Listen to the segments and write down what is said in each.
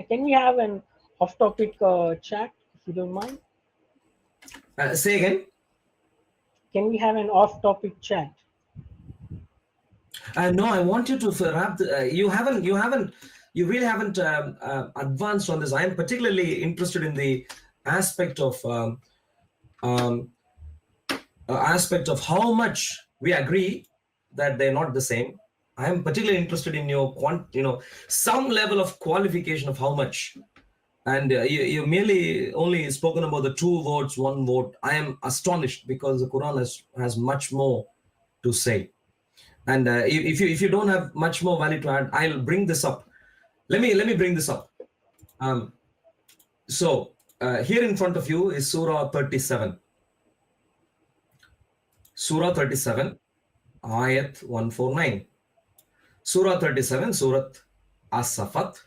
Can we have an off-topic chat, if you don't mind? Say again. Can we have an off-topic chat? No, I want you to wrap. You really haven't advanced on this. I am particularly interested in the aspect of um, aspect of how much we agree that they're not the same. I am particularly interested in your some level of qualification of how much. And you merely only spoken about the two votes, one vote. I am astonished because the Quran has much more to say. And if you don't have much more value to add, I'll bring this up. Let me bring this up. Um, so here in front of you is Surah 37. Surah 37, Ayat 149. Surah 37, Surah As-Safat,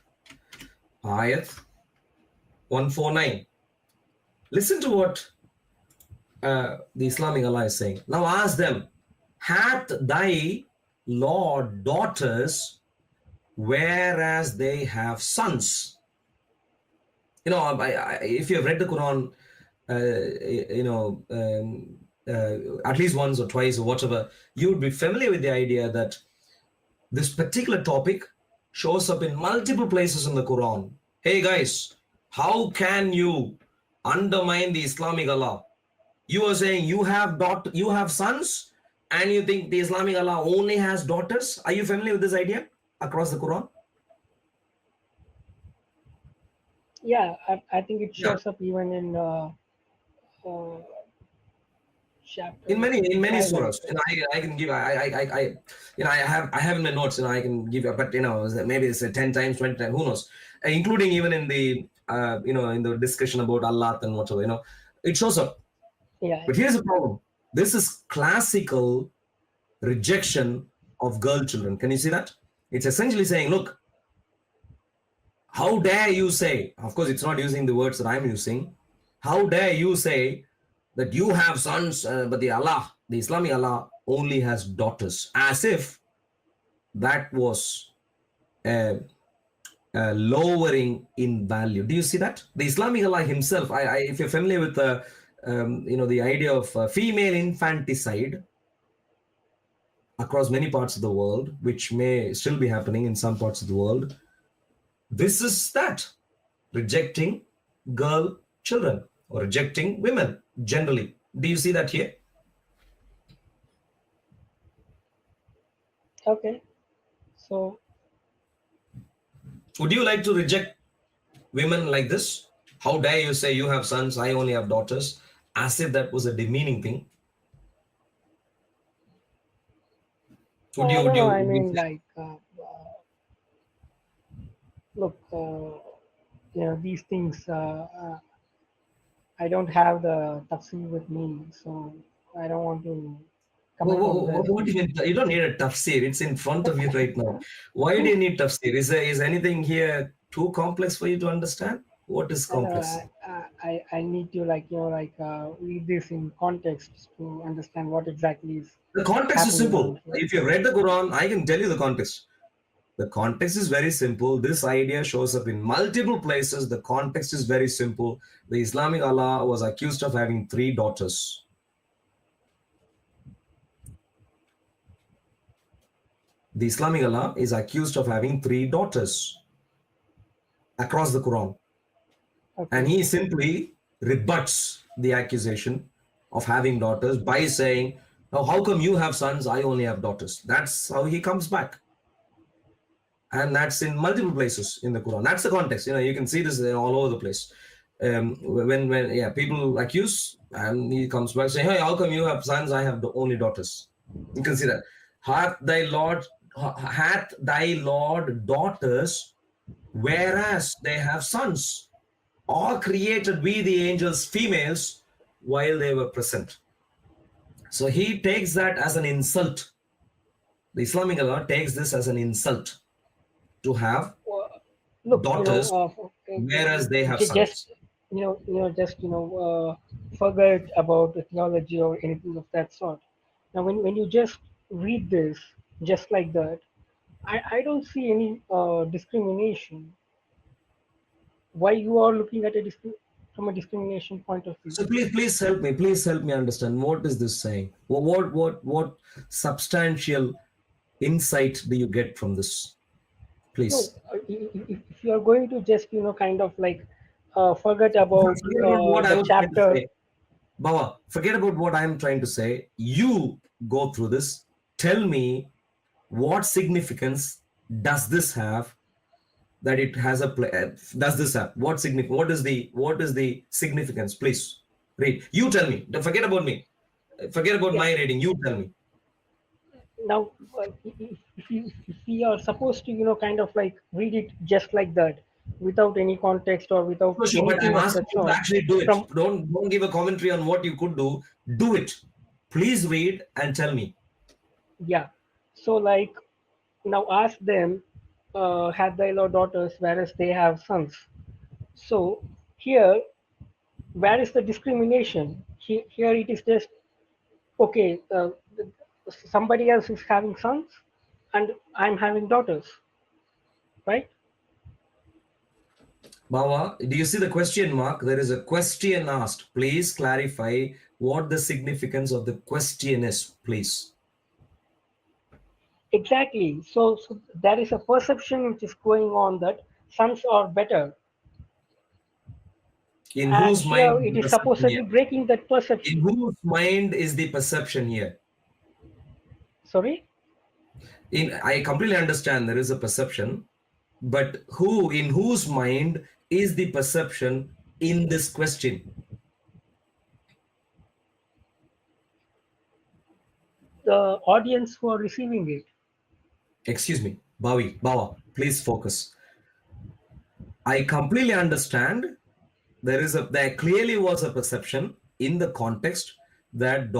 Ayat 149. Listen to what the Islamic Allah is saying. Now ask them, hath thy Lord daughters, whereas they have sons? If you have read the Quran, at least once or twice or whatever, you would be familiar with the idea that this particular topic shows up in multiple places in the Quran. Hey guys, how can you undermine the Islamic Allah? You are saying you have sons, and you think the Islamic Allah only has daughters. Are you familiar with this idea across the Quran? Yeah, I think it Yeah. shows up even in uh, chapter In many 5, like surahs, I can give I have in my notes, I can give you, but maybe it's 10 times, 20 times, who knows, including even in the in the discussion about Allah and whatever, it shows up. yeah, But here's the problem. This is classical rejection of girl children. Can you see that? It's essentially saying, look, how dare you say, of course, it's not using the words that I'm using. How dare you say that you have sons, but the Islamic Allah only has daughters, as if that was lowering in value. Do you see that? The Islamic Allah himself, if you're familiar with the idea of female infanticide across many parts of the world, which may still be happening in some parts of the world, this is that, rejecting girl children or rejecting women generally. Do you see that here? okay. So Would you like to reject women like this? How dare you say you have sons, I only have daughters, as if that was a demeaning thing? Would you? I Would don't know. you? I Would you mean, say? like, look, these things. I don't have the tafsir with me, so I don't want to comment on this. What do you mean? You don't need a tafsir. It's in front of you right now. Why do you need tafsir? Is anything here too complex for you to understand? What is And complex? I need to read this in context to understand what exactly is The context is happening simple. around here. If you've read the Quran, I can tell you the context. The context is very simple. This idea shows up in multiple places. The context is very simple. The Islamic Allah was accused of having three daughters. The Islamic Allah is accused of having three daughters across the Quran. And Okay. he simply rebuts the accusation of having daughters by saying, now, how come you have sons? I only have daughters. That's how he comes back. And that's in multiple places in the Quran. That's the context. You can see this all over the place. When people accuse, and he comes back saying, hey, how come you have sons? I have the only daughters. You can see that. Hath thy Lord daughters, whereas they have sons? Or created we the angels females while they were present? So he takes that as an insult. The Islamic Allah takes this as an insult to have Well, look, daughters, whereas they have just sons. just forget about the theology or anything of that sort. Now, when you just read this just like that, I don't see any discrimination. why you are looking at from a discrimination point of view. So please help me. Please help me understand what is this saying. What substantial insight do you get from this? No, Please. if you are going to just kind of like forget about Forget about what I the was trying to chapter. say. Baba, forget about what I'm trying to say. You go through this. Tell me what significance does this have, that it has a does this have what significance, what is the significance? Please read. You tell me. Forget about me. Forget about Yeah. my reading. You tell me. Now, if we are supposed to kind of like read it just like that, without any context or without Sure, but anything I'm of asking that you to sort, actually do it. from Don't give a commentary on what you could do. Do it. Please read and tell me. yeah. So like now ask them, had they or daughters, whereas they have sons. So here, where is the discrimination? Here it is just okay. Somebody else is having sons, and I'm having daughters, right? Baba, do you see the question mark? There is a question asked. Please clarify what the significance of the question is, please. Exactly. So there is a perception which is going on that sons are better, In and whose mind here is it the is perception supposedly here? breaking that In perception. whose mind is the perception here? Sorry? I completely understand there is a perception, but in whose mind is the perception in this question? The audience who are receiving it. Excuse me, Bawa, please focus. I completely understand there clearly was a perception in the context that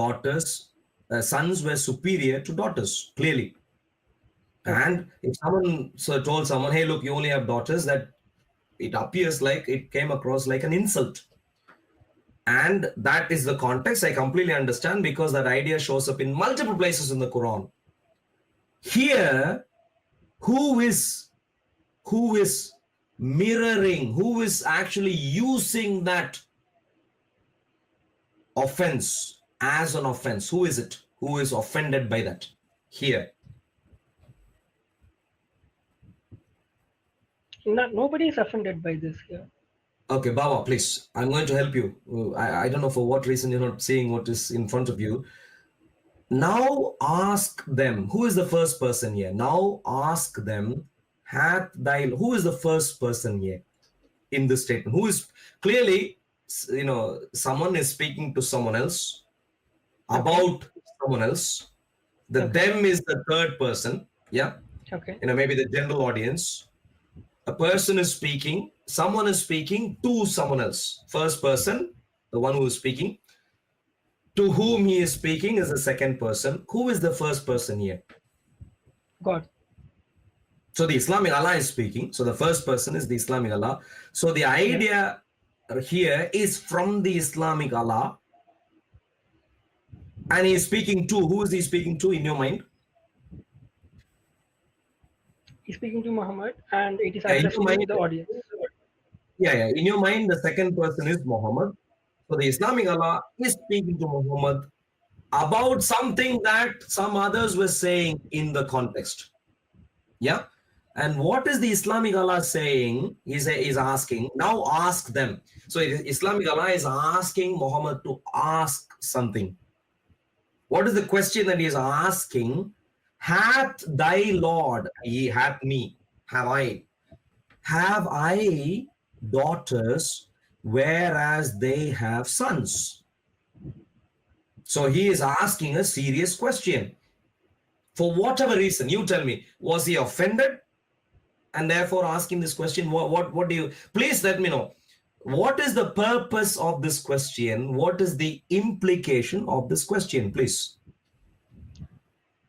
sons were superior to daughters, clearly. Okay. And if someone told someone, hey, look, you only have daughters, that it appears like it came across like an insult. And that is the context. I completely understand, because that idea shows up in multiple places in the Quran. Here, who is who is mirroring, who is actually using that offense as an offense? Who is it? Who is offended by that? Here. Nobody is offended by this here. Okay, Baba, please. I'm going to help you. I don't know for what reason you're not seeing what is in front of you. Now ask them, who is the first person here? Now ask them, who is the first person here in this statement? Who is clearly, someone is speaking to someone else Okay. about someone else. The Okay. them is the third person. Yeah. Okay. Maybe the general audience. A person is speaking, someone is speaking to someone else. First person, the one who is speaking. To whom he is speaking is the second person. Who is the first person here? God. So the Islamic Allah is speaking. So the first person is the Islamic Allah. So the Yeah. idea here is from the Islamic Allah. And he is speaking to, who is he speaking to in your mind? He's speaking to Muhammad, and it is Yeah, in your addressed to mind, the audience. yeah. In your mind, the second person is Muhammad. So the Islamic Allah is speaking to Muhammad about something that some others were saying in the context. Yeah. And what is the Islamic Allah saying? He's asking, now ask them. So Islamic Allah is asking Muhammad to ask something. What is the question that he is asking? Hath thy Lord, he hath me, have I daughters, whereas they have sons? So he is asking a serious question. For whatever reason, you tell me, was he offended and therefore asking this question? What do you, please let me know. What is the purpose of this question? What is the implication of this question, please?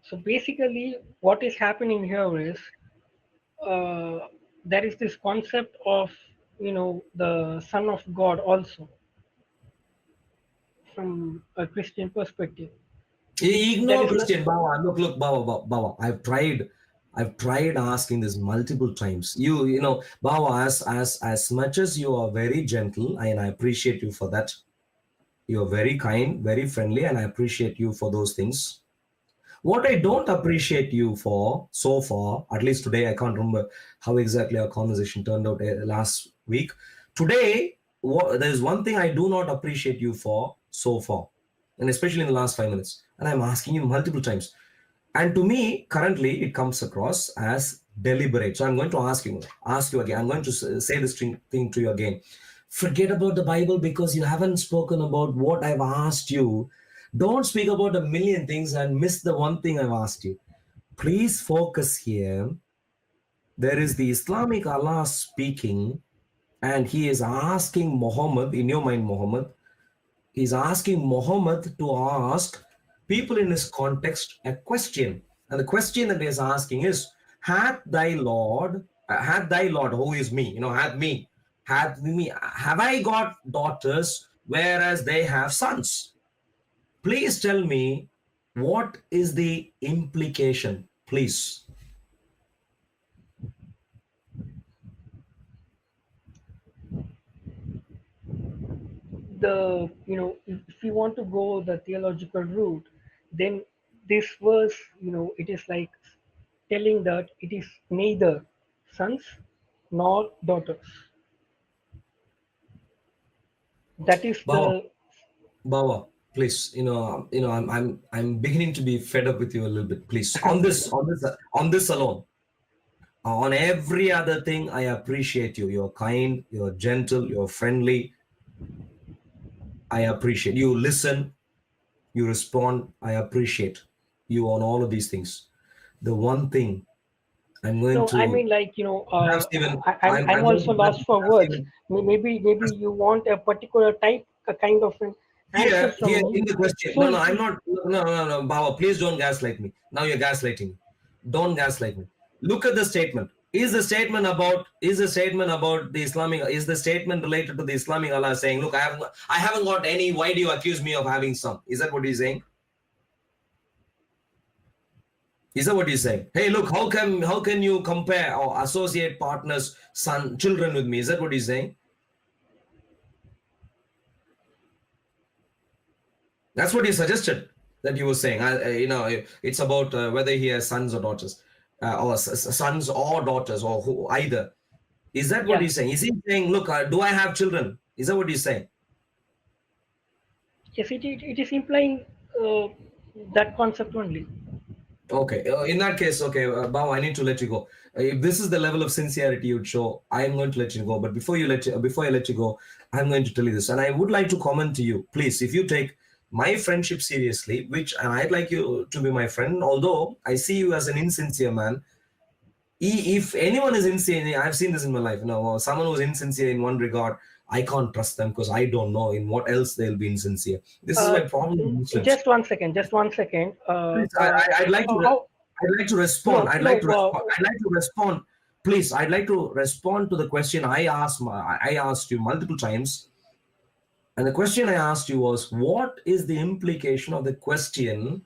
So basically, what is happening here is uh, there is this concept of the Son of God also from a Christian perspective. There Ignore is no Christian. Baba, look, Baba. I've tried I've tried asking this multiple times. You know, Baba, as much as you are very gentle, and I appreciate you for that. You are very kind, very friendly, and I appreciate you for those things. What I don't appreciate you for so far, at least today, I can't remember how exactly our conversation turned out last week. Today, there's one thing I do not appreciate you for so far, and especially in the last 5 minutes. And I'm asking you multiple times. And to me, currently, it comes across as deliberate. So I'm going to ask you again. I'm going to say this thing to you again. Forget about the Bible because you haven't spoken about what I've asked you. Don't speak about a million things and miss the one thing I've asked you. Please focus here. There is the Islamic Allah speaking, and he is asking Muhammad, in your mind, Muhammad, he's asking Muhammad to ask people in his context a question. And the question that he's asking is, had thy Lord, who is me, have I got daughters whereas they have sons? Please tell me what is the implication, please. If you want to go the theological route, then this verse, it is like telling that it is neither sons nor daughters. That is Bawa, the Bawa, please, I'm beginning to be fed up with you a little bit. Please, on this alone. On every other thing, I appreciate you. You're kind, you're gentle, you're friendly. I appreciate you. Listen, you respond. I appreciate you on all of these things. The one thing I'm going no. I to mean, like perhaps even I'm I'm going also to lost for perhaps words. even Maybe you want a particular type, a kind of an answer from here me. in the question. So No, I'm not. No, Baba. Please don't gaslight me. Now you're gaslighting me. Don't gaslight me. Look at the statement. Is the statement about the Islamic? Is the statement related to the Islamic Allah saying, "Look, I haven't got any. Why do you accuse me of having some?" Is that what he's saying? Is that what he's saying? Hey, look, how can you compare or associate partners, children with me? Is that what he's saying? That's what he suggested that you were saying. It's about whether he has sons or daughters, or sons or daughters, or either. Is that what yeah, he's saying? Is he saying, look, do I have children? Is that what he's saying? yes, it is implying uh, that concept only. Okay. In that case, okay, Bao, I need to let you go. If this is the level of sincerity you'd show, I am going to let you go. But before I let you go, I'm going to tell you this, and I would like to comment to you, please, if you take my friendship seriously, which and I'd like you to be my friend, although I see you as an insincere man. If anyone is insincere, I've seen this in my life. Someone who's insincere in one regard, I can't trust them because I don't know in what else they'll be insincere. This is Uh, my problem with Muslims. just one second. Just one second. Please, I'd like to. How? I'd like to respond. No, I'd no. like to respond. I'd like to respond. Please, I'd like to respond to the question I asked you multiple times, and the question I asked you was, what is the implication of the question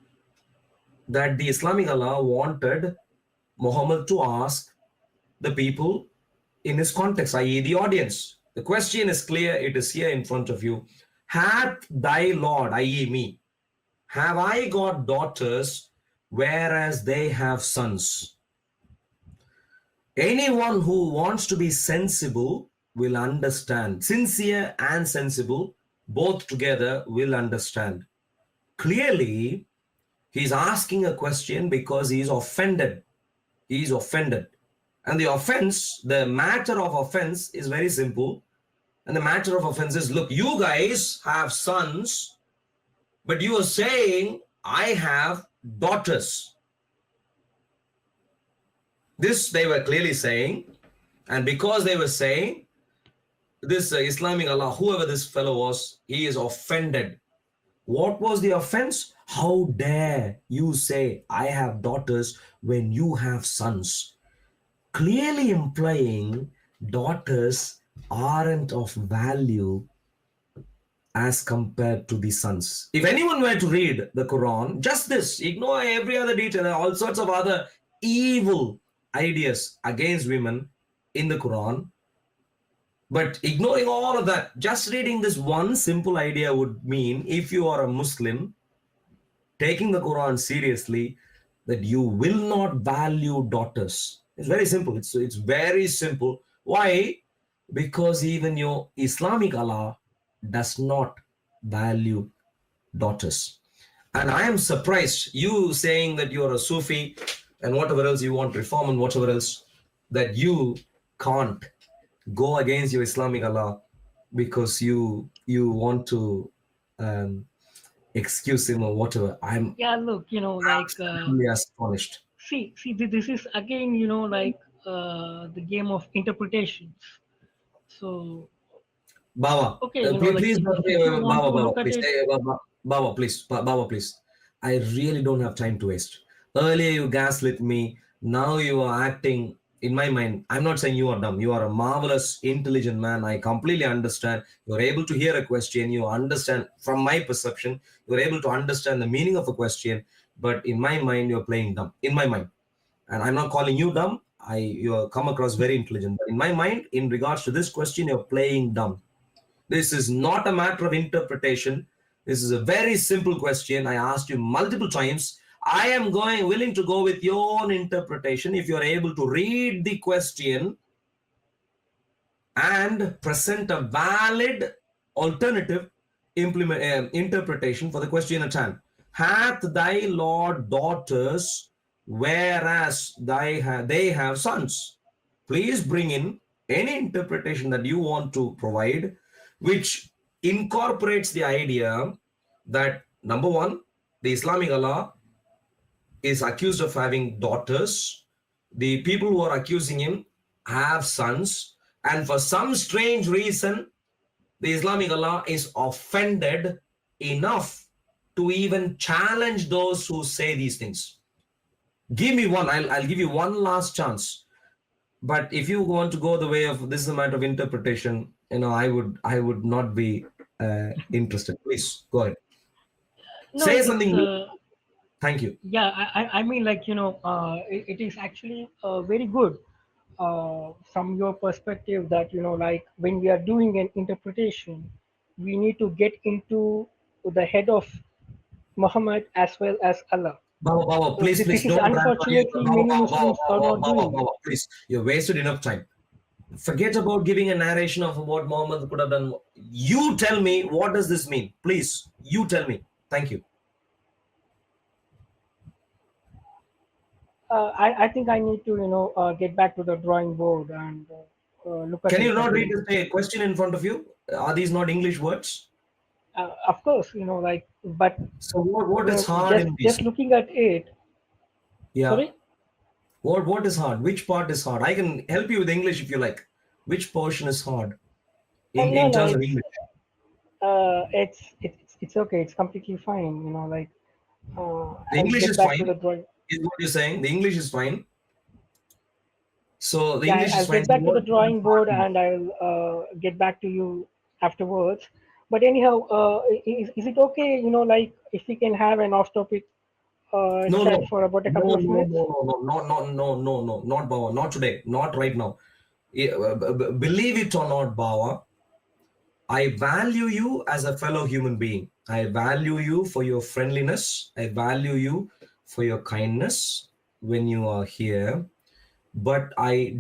that the Islamic Allah wanted Muhammad to ask the people in his context, i.e., the audience? The question is clear. It is here in front of you. Hath thy Lord, i.e., me, have I got daughters whereas they have sons? Anyone who wants to be sensible will understand. Sincere and sensible, both together, will understand. Clearly, he's asking a question because he's offended. He's offended. And the matter of offense is very simple. And the matter of offense is, look, you guys have sons, but you are saying I have daughters. This they were clearly saying. And because they were saying, this Islamic Allah, whoever this fellow was, he is offended. What was the offense? How dare you say I have daughters when you have sons? Clearly implying daughters aren't of value as compared to the sons. If anyone were to read the Quran, just this, ignore every other detail, all sorts of other evil ideas against women in the Quran. But ignoring all of that, just reading this one simple idea would mean, if you are a Muslim, taking the Quran seriously, that you will not value daughters. It's very simple. It's very simple. Why? Because even your Islamic Allah does not value daughters. And I am surprised, you saying that you're a Sufi and whatever else you want, reform and whatever else, that you can't go against your Islamic Allah because you want to um, excuse him or whatever. I'm Yeah, look, absolutely astonished. this is again, the game of interpretations. So, Baba, okay, please, if you want Baba, to Baba, look at please, it, Baba, please, Baba, please. I really don't have time to waste. Earlier you gaslit me. Now you are acting in my mind. I'm not saying you are dumb. You are a marvelous, intelligent man. I completely understand. You're able to hear a question. You understand from my perception. You're able to understand the meaning of a question. But in my mind, you're playing dumb. In my mind, and I'm not calling you dumb. You come across very intelligent. But in my mind, in regards to this question, you're playing dumb. This is not a matter of interpretation. This is a very simple question. I asked you multiple times. I am willing to go with your own interpretation. If you're able to read the question and present a valid alternative interpretation for the question at hand. Hath thy Lord daughters, whereas they have sons? Please bring in any interpretation that you want to provide, which incorporates the idea that, number one, the Islamic Allah is accused of having daughters. The people who are accusing him have sons. And for some strange reason, the Islamic Allah is offended enough to even challenge those who say these things. Give me one. I'll give you one last chance. But if you want to go the way of this is a matter of interpretation, I would not be interested. Please go ahead. no, Say something it's new. Thank you. yeah. I mean, it is actually very good from your perspective that when we are doing an interpretation, we need to get into the head of Muhammad as well as Allah. Baba, Baba, please, This please is don't rant on you. unfortunately Baba, many Baba, Baba, Muslims are Baba, not Baba, doing it. Baba, please. You wasted enough time. Forget about giving a narration of what Muhammad could have done. You tell me, what does this mean? Please, you tell me. Thank you. I think I need to get back to the drawing board and look at Can it you not read again. the question in front of you? Are these not English words? Of course, but So what is hard just in this? looking at it. Yeah. Sorry. What is hard? Which part is hard? I can help you with English if you like. Which portion is hard No, in no, terms of English? it's okay. It's completely fine. The I'll English get is back to fine, the drawing. is what you're saying. The English is fine. So the Yeah, English is I'll fine. get So back to the what is drawing hard board in this? and I'll get back to you afterwards. But anyhow, is it okay? If we can have an off-topic No, no, chat for about a no, couple of no, minutes. no, no, no, no, not Bawa, not today, not right now. Believe it or not, Bawa, I value you as a fellow human being. I value you for your friendliness. I value you for your kindness when you are here. But I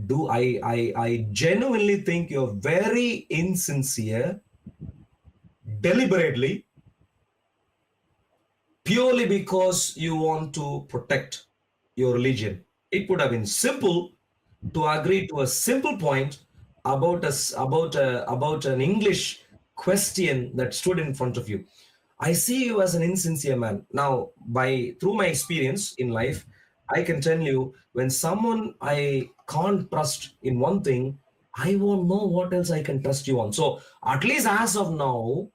genuinely think you're very insincere, deliberately, purely because you want to protect your religion. It would have been simple to agree to a simple point about us about an English question that stood in front of you. I see you as an insincere man. Now, by through my experience in life, I can tell you when someone I can't trust in one thing, I won't know what else I can trust you on. So at least as of now,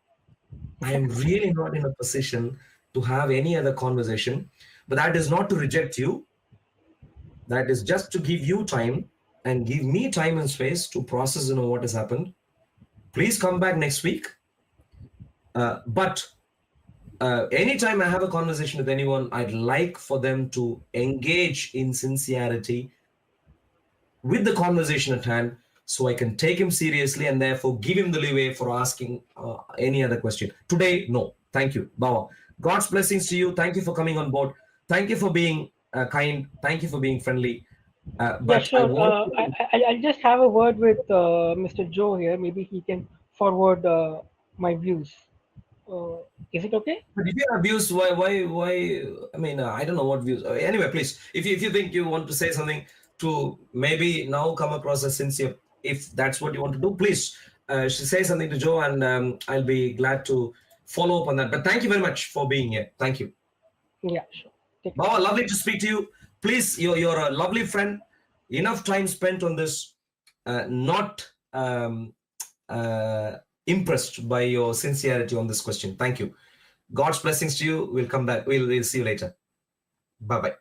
I am really not in a position to have any other conversation. But that is not to reject you. That is just to give you time and give me time and space to process what has happened. Please come back next week. But anytime I have a conversation with anyone, I'd like for them to engage in sincerity with the conversation at hand, so I can take him seriously and therefore give him the leeway for asking any other question. Today, no. Thank you, Baba. God's blessings to you. Thank you for coming on board. Thank you for being kind. Thank you for being friendly. Yeah, But I sure. want I'll just have a word with Mr. Joe here. Maybe he can forward my views. Uh, is it okay? But if you have views, why? I mean, I don't know what views. Anyway, please, if you think you want to say something to maybe now come across as sincere, if that's what you want to do, please say something to Joe, and I'll be glad to follow up on that. But thank you very much for being here. Thank you, Yeah, sure. Take care. Baba. Lovely to speak to you. Please, you're a lovely friend. Enough time spent on this. Not impressed by your sincerity on this question. Thank you. God's blessings to you. We'll come back. We'll see you later. Bye bye.